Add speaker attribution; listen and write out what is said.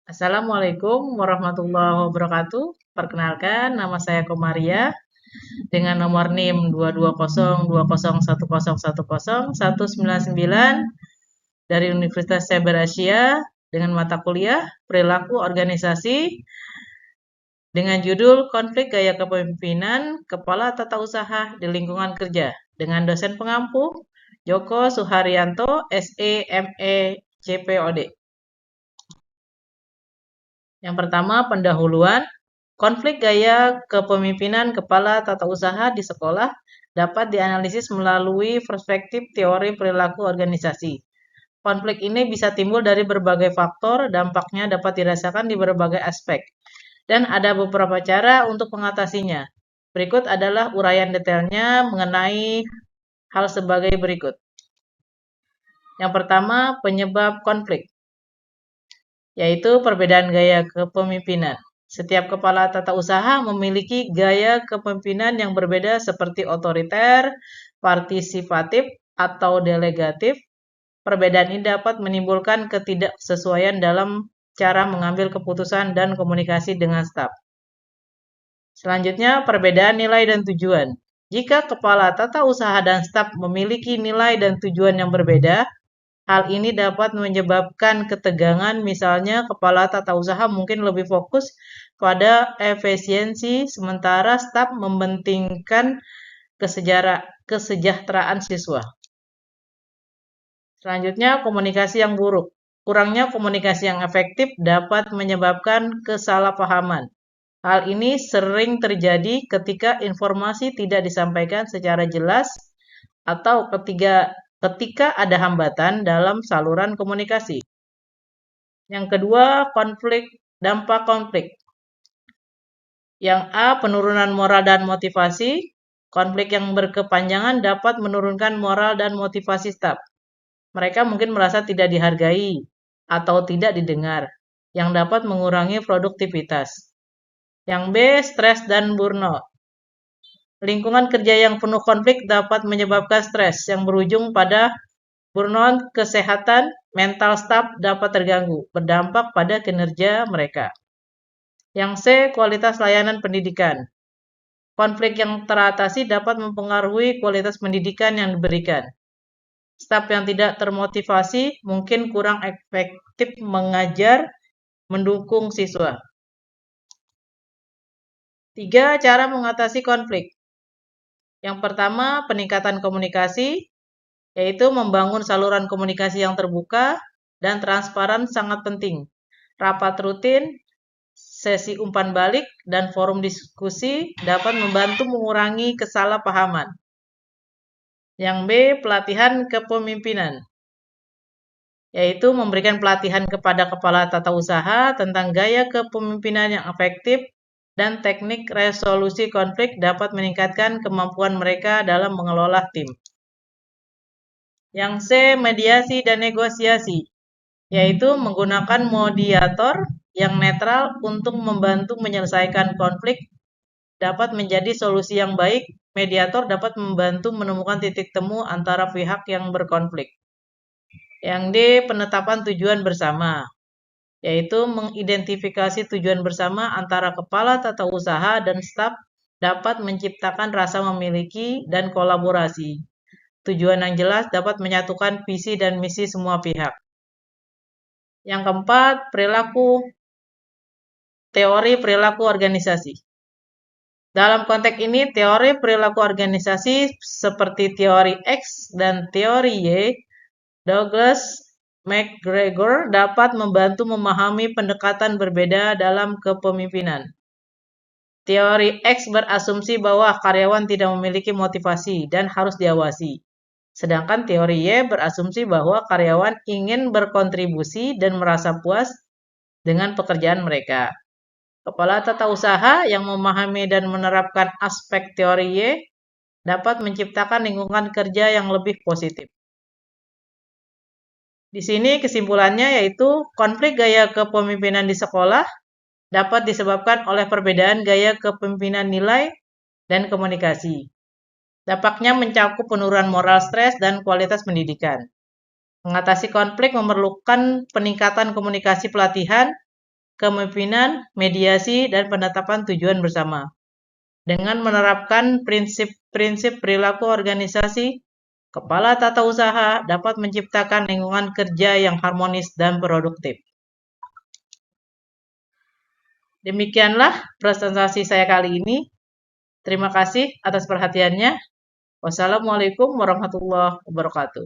Speaker 1: Assalamualaikum warahmatullahi wabarakatuh. Perkenalkan, nama saya Komaria dengan nomor NIM 2202010101199 dari Universitas Cyber Asia dengan mata kuliah Perilaku Organisasi dengan judul Konflik Gaya Kepemimpinan Kepala Tata Usaha di Lingkungan Kerja dengan dosen pengampu Joko Suharyanto, SE, ME, CPOD. Yang pertama, pendahuluan. Konflik gaya kepemimpinan kepala tata usaha di sekolah dapat dianalisis melalui perspektif teori perilaku organisasi. Konflik ini bisa timbul dari berbagai faktor, dampaknya dapat dirasakan di berbagai aspek, dan ada beberapa cara untuk mengatasinya. Berikut adalah uraian detailnya mengenai hal sebagai berikut. Yang pertama, penyebab konflik, yaitu perbedaan gaya kepemimpinan. Setiap kepala tata usaha memiliki gaya kepemimpinan yang berbeda seperti otoriter, partisipatif, atau delegatif. Perbedaan ini dapat menimbulkan ketidaksesuaian dalam cara mengambil keputusan dan komunikasi dengan staf. Selanjutnya, perbedaan nilai dan tujuan. Jika kepala tata usaha dan staf memiliki nilai dan tujuan yang berbeda, hal ini dapat menyebabkan ketegangan, misalnya kepala tata usaha mungkin lebih fokus pada efisiensi, sementara staf mementingkan kesejahteraan siswa. Selanjutnya, komunikasi yang buruk. Kurangnya komunikasi yang efektif dapat menyebabkan kesalahpahaman. Hal ini sering terjadi ketika informasi tidak disampaikan secara jelas atau ketika ada hambatan dalam saluran komunikasi. Yang kedua, dampak konflik. Yang A, penurunan moral dan motivasi. Konflik yang berkepanjangan dapat menurunkan moral dan motivasi staf. Mereka mungkin merasa tidak dihargai atau tidak didengar, yang dapat mengurangi produktivitas. Yang B, stres dan burnout. Lingkungan kerja yang penuh konflik dapat menyebabkan stres yang berujung pada burnout. Kesehatan mental staf dapat terganggu, berdampak pada kinerja mereka. Yang C, kualitas layanan pendidikan. Konflik yang teratasi dapat mempengaruhi kualitas pendidikan yang diberikan. Staf yang tidak termotivasi mungkin kurang efektif mengajar, mendukung siswa. 3. Cara mengatasi konflik. Yang pertama, peningkatan komunikasi, yaitu membangun saluran komunikasi yang terbuka dan transparan sangat penting. Rapat rutin, sesi umpan balik, dan forum diskusi dapat membantu mengurangi kesalahpahaman. Yang B, pelatihan kepemimpinan, yaitu memberikan pelatihan kepada kepala tata usaha tentang gaya kepemimpinan yang efektif dan teknik resolusi konflik dapat meningkatkan kemampuan mereka dalam mengelola tim. Yang C, mediasi dan negosiasi, yaitu menggunakan mediator yang netral untuk membantu menyelesaikan konflik dapat menjadi solusi yang baik. Mediator dapat membantu menemukan titik temu antara pihak yang berkonflik. Yang D, penetapan tujuan bersama, yaitu mengidentifikasi tujuan bersama antara kepala tata usaha dan staf dapat menciptakan rasa memiliki dan kolaborasi. Tujuan yang jelas dapat menyatukan visi dan misi semua pihak. Yang keempat, teori perilaku organisasi. Dalam konteks ini, teori perilaku organisasi seperti teori X dan teori Y, Douglas McGregor dapat membantu memahami pendekatan berbeda dalam kepemimpinan. Teori X berasumsi bahwa karyawan tidak memiliki motivasi dan harus diawasi. Sedangkan teori Y berasumsi bahwa karyawan ingin berkontribusi dan merasa puas dengan pekerjaan mereka. Kepala tata usaha yang memahami dan menerapkan aspek teori Y dapat menciptakan lingkungan kerja yang lebih positif. Di sini kesimpulannya yaitu konflik gaya kepemimpinan di sekolah dapat disebabkan oleh perbedaan gaya kepemimpinan nilai dan komunikasi. Dampaknya mencakup penurunan moral, stres, dan kualitas pendidikan. Mengatasi konflik memerlukan peningkatan komunikasi pelatihan, kepemimpinan, mediasi, dan penetapan tujuan bersama. Dengan menerapkan prinsip-prinsip perilaku organisasi, kepala tata usaha dapat menciptakan lingkungan kerja yang harmonis dan produktif. Demikianlah presentasi saya kali ini. Terima kasih atas perhatiannya. Wassalamualaikum warahmatullahi wabarakatuh.